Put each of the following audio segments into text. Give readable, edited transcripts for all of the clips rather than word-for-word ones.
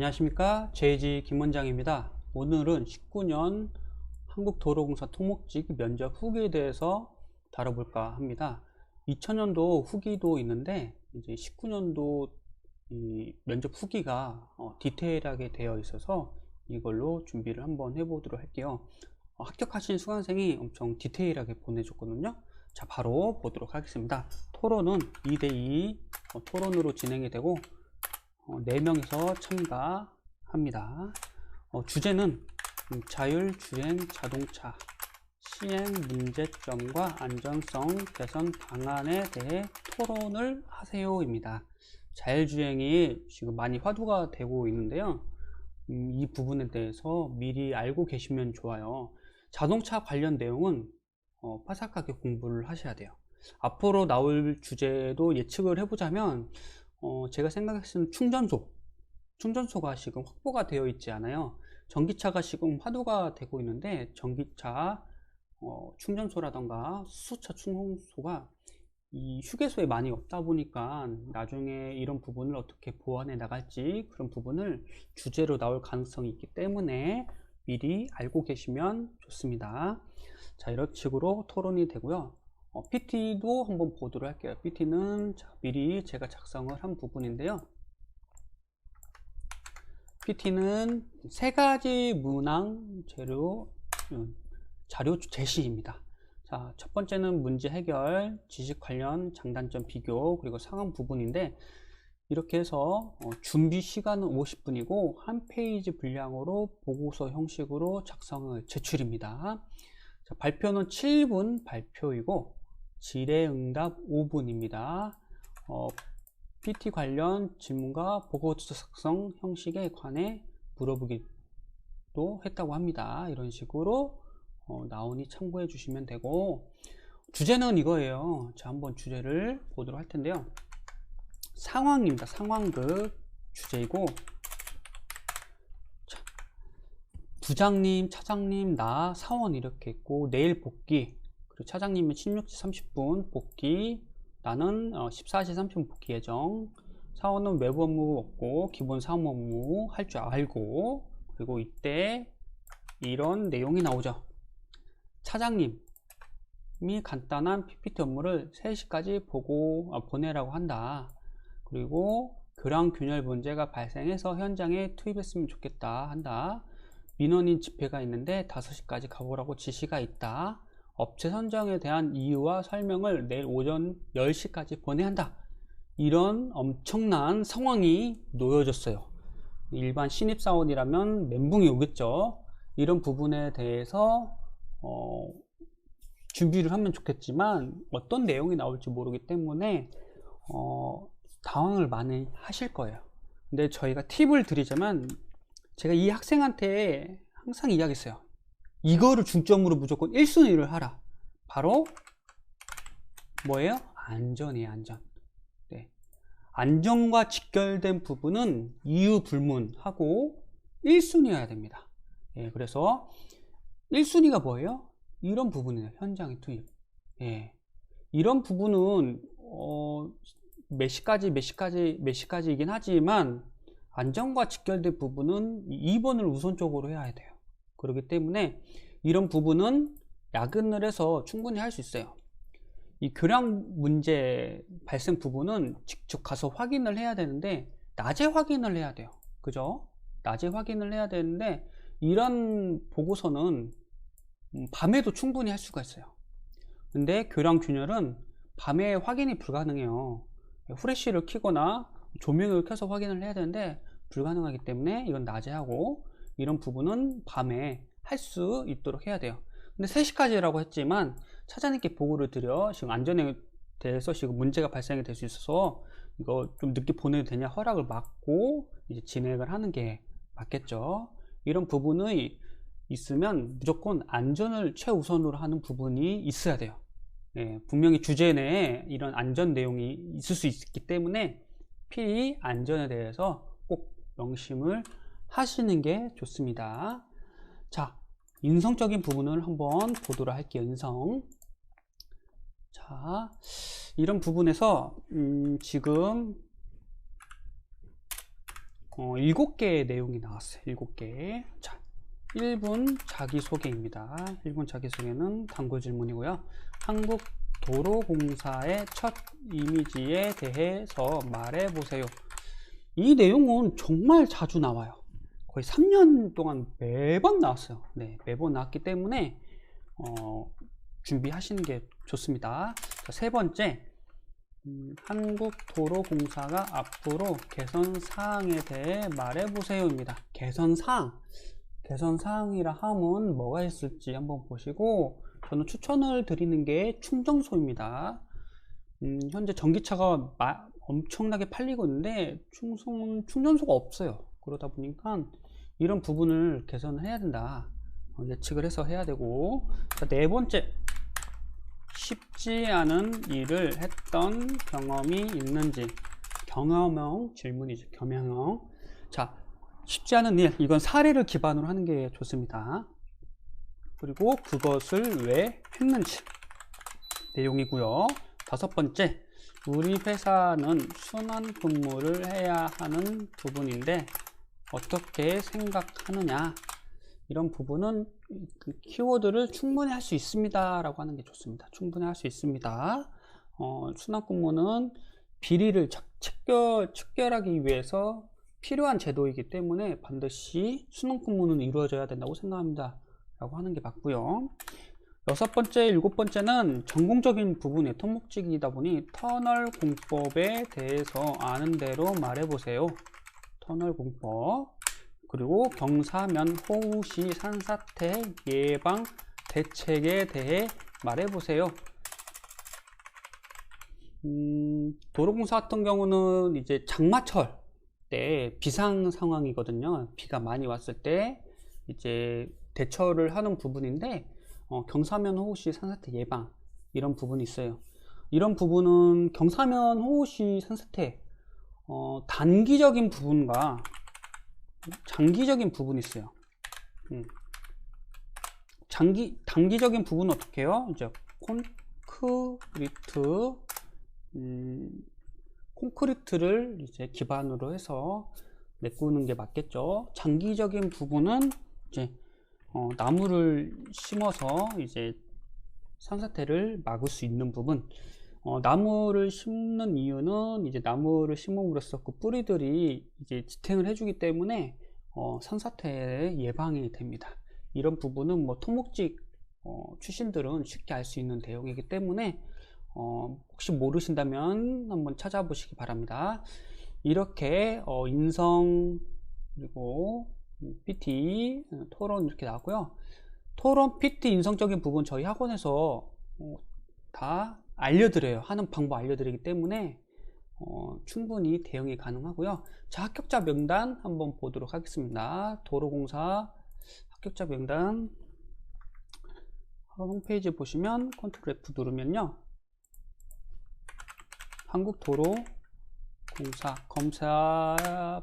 안녕하십니까, JG 김원장입니다. 오늘은 19년 한국도로공사 토목직 면접 후기에 대해서 다뤄볼까 합니다. 2000년도 후기도 있는데 이제 19년도 이 면접 후기가 디테일하게 되어 있어서 이걸로 준비를 한번 해보도록 할게요. 합격하신 수강생이 엄청 디테일하게 보내줬거든요. 자, 바로 보도록 하겠습니다. 토론은 2대2 토론으로 진행이 되고 4명이서 참가합니다. 주제는 자율주행 자동차 시행 문제점과 안전성 개선 방안에 대해 토론을 하세요입니다. 자율주행이 지금 많이 화두가 되고 있는데요. 이 부분에 대해서 미리 알고 계시면 좋아요. 자동차 관련 내용은 빠삭하게 공부를 하셔야 돼요. 앞으로 나올 주제도 예측을 해보자면 제가 생각했을 때는 충전소가 지금 확보가 되어 있지 않아요. 전기차가 지금 화두가 되고 있는데 전기차 충전소라던가 수소차 충전소가 이 휴게소에 많이 없다 보니까 나중에 이런 부분을 어떻게 보완해 나갈지 그런 부분을 주제로 나올 가능성이 있기 때문에 미리 알고 계시면 좋습니다. 자, 이런 식으로 토론이 되고요. PT도 한번 보도록 할게요. PT는 미리 제가 작성을 한 부분인데요. PT는 3가지 문항 자료 제시입니다. 자, 첫 번째는 문제 해결, 지식 관련 장단점 비교, 그리고 상황 부분인데 이렇게 해서 준비 시간은 50분이고 한 페이지 분량으로 보고서 형식으로 작성을 제출입니다. 자, 발표는 7분 발표이고 질의응답 5분입니다. PT 관련 질문과 보고서 작성 형식에 관해 물어보기도 했다고 합니다. 이런 식으로 나오니 참고해 주시면 되고, 주제는 이거예요. 자, 한번 주제를 보도록 할 텐데요. 상황입니다. 상황극 주제이고, 자, 부장님, 차장님, 나, 사원 이렇게 있고, 내일 복귀, 그리고 차장님은 16시 30분 복귀, 나는 14시 30분 복귀 예정, 사원은 외부 업무 없고 기본 사무 업무 할 줄 알고, 그리고 이때 이런 내용이 나오죠. 차장님이 간단한 PPT 업무를 3시까지 보내라고 한다. 그리고 교량 균열 문제가 발생해서 현장에 투입했으면 좋겠다 한다. 민원인 집회가 있는데 5시까지 가보라고 지시가 있다. 업체 선정에 대한 이유와 설명을 내일 오전 10시까지 보내야 한다. 이런 엄청난 상황이 놓여졌어요. 일반 신입사원이라면 멘붕이 오겠죠. 이런 부분에 대해서 준비를 하면 좋겠지만 어떤 내용이 나올지 모르기 때문에 당황을 많이 하실 거예요. 근데 저희가 팁을 드리자면, 제가 이 학생한테 항상 이야기했어요. 이거를 중점으로 무조건 1순위를 하라. 바로 뭐예요? 안전이에요. 안전. 네. 안전과 직결된 부분은 이유 불문하고 1순위여야 됩니다. 예, 그래서 1순위가 뭐예요? 이런 부분이에요. 현장의 투입. 예. 이런 부분은 몇 시까지이긴 하지만 안전과 직결된 부분은 2번을 우선적으로 해야 돼요. 그렇기 때문에 이런 부분은 야근을 해서 충분히 할 수 있어요. 이 교량 문제 발생 부분은 직접 가서 확인을 해야 되는데 낮에 확인을 해야 돼요. 그죠? 낮에 확인을 해야 되는데 이런 보고서는 밤에도 충분히 할 수가 있어요. 근데 교량 균열은 밤에 확인이 불가능해요. 후레쉬를 켜거나 조명을 켜서 확인을 해야 되는데 불가능하기 때문에 이건 낮에 하고, 이런 부분은 밤에 할 수 있도록 해야 돼요. 근데 3시까지라고 했지만 차장님께 보고를 드려 지금 안전에 대해서 지금 문제가 발생이 될 수 있어서 이거 좀 늦게 보내도 되냐 허락을 받고 이제 진행을 하는 게 맞겠죠. 이런 부분이 있으면 무조건 안전을 최우선으로 하는 부분이 있어야 돼요. 네, 분명히 주제 내에 이런 안전 내용이 있을 수 있기 때문에 필히 안전에 대해서 꼭 명심을 하시는 게 좋습니다. 자, 인성적인 부분을 한번 보도록 할게요. 인성. 자, 이런 부분에서 지금 7개의 내용이 나왔어요. 7개. 자, 1분 자기소개입니다. 1분 자기소개는 단골 질문이고요. 한국도로공사의 첫 이미지에 대해서 말해보세요. 이 내용은 정말 자주 나와요. 거의 3년 동안 매번 나왔어요. 네, 매번 나왔기 때문에 준비하시는 게 좋습니다. 자, 세 번째, 한국도로공사가 앞으로 개선사항에 대해 말해보세요입니다. 개선사항이라 하면 뭐가 있을지 한번 보시고, 저는 추천을 드리는 게 충전소입니다. 현재 전기차가 엄청나게 팔리고 있는데 충전소가 없어요. 그러다 보니까 이런 부분을 개선을 해야 된다, 예측을 해서 해야 되고. 자, 네 번째, 쉽지 않은 일을 했던 경험이 있는지. 경험형 질문이죠. 경험형. 자, 쉽지 않은 일, 이건 사례를 기반으로 하는 게 좋습니다. 그리고 그것을 왜 했는지 내용이고요. 다섯 번째, 우리 회사는 순환 근무를 해야 하는 부분인데 어떻게 생각하느냐. 이런 부분은 그 키워드를 충분히 할 수 있습니다 라고 하는 게 좋습니다. 충분히 할 수 있습니다. 순환 근무는 비리를 척결하기 위해서 필요한 제도이기 때문에 반드시 순환 근무는 이루어져야 된다고 생각합니다 라고 하는 게 맞고요. 여섯 번째, 일곱 번째는 전공적인 부분의 토목직이다 보니 터널 공법에 대해서 아는 대로 말해보세요. 터널 공법. 그리고 경사면 호우 시 산사태 예방 대책에 대해 말해보세요. 도로공사 같은 경우는 이제 장마철 때 비상 상황이거든요. 비가 많이 왔을 때 이제 대처를 하는 부분인데, 경사면 호우 시 산사태 예방, 이런 부분이 있어요. 이런 부분은 경사면 호우 시 산사태 단기적인 부분과 장기적인 부분이 있어요. 단기적인 부분은 어떻게 해요? 이제 콘크리트를 이제 기반으로 해서 메꾸는 게 맞겠죠. 장기적인 부분은 이제 나무를 심어서 이제 산사태를 막을 수 있는 부분. 나무를 심는 이유는 이제 나무를 심음으로써 그 뿌리들이 이제 지탱을 해주기 때문에 산사태 예방이 됩니다. 이런 부분은 뭐 토목직 출신들은 쉽게 알 수 있는 내용이기 때문에 혹시 모르신다면 한번 찾아보시기 바랍니다. 이렇게 인성 그리고 PT 토론 이렇게 나왔고요. 토론 PT 인성적인 부분 저희 학원에서 다 알려드려요. 하는 방법 알려드리기 때문에 충분히 대응이 가능하고요. 자, 합격자 명단 한번 보도록 하겠습니다. 도로공사 합격자 명단 홈페이지 보시면 컨트롤 F 누르면요, 한국도로공사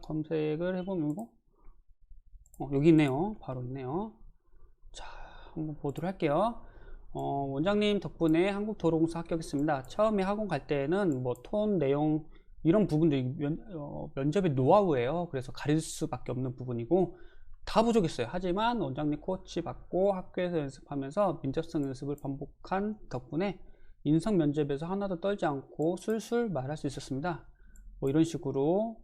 검색을 해보면 여기 있네요. 바로 있네요. 자, 한번 보도록 할게요. 원장님 덕분에 한국도로공사 합격했습니다. 처음에 학원 갈 때는 뭐 톤, 내용 이런 부분들이 면접의 노하우예요. 그래서 가릴 수밖에 없는 부분이고 다 부족했어요. 하지만 원장님 코치 받고 학교에서 연습하면서 민첩성 연습을 반복한 덕분에 인성 면접에서 하나도 떨지 않고 술술 말할 수 있었습니다. 뭐 이런 식으로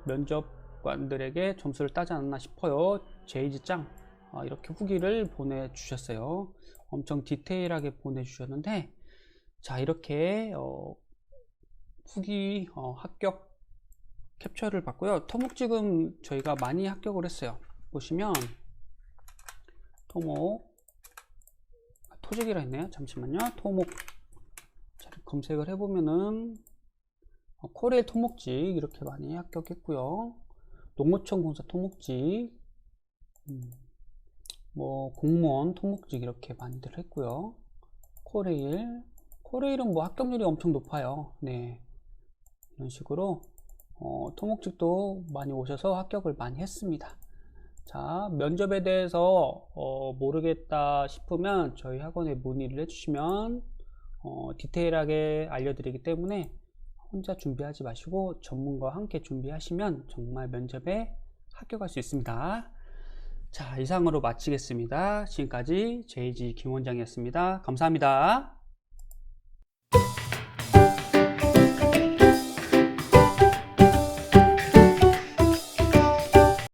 면접관들에게 점수를 따지 않았나 싶어요. 제이지짱 이렇게 후기를 보내주셨어요. 엄청 디테일하게 보내주셨는데, 자, 이렇게 후기 합격 캡처를 받고요. 토목 지금 저희가 많이 합격을 했어요. 보시면 토직이라 했네요. 잠시만요. 토목 검색을 해보면은 코레일 토목직 이렇게 많이 합격했고요. 농어촌 공사 토목직, 뭐 공무원 토목직 이렇게 많이들 했고요. 코레일은 뭐 합격률이 엄청 높아요. 네, 이런 식으로 토목직도 많이 오셔서 합격을 많이 했습니다. 자, 면접에 대해서 모르겠다 싶으면 저희 학원에 문의를 해주시면 디테일하게 알려드리기 때문에 혼자 준비하지 마시고 전문가와 함께 준비하시면 정말 면접에 합격할 수 있습니다. 자, 이상으로 마치겠습니다. 지금까지 JG 김 원장이었습니다. 감사합니다.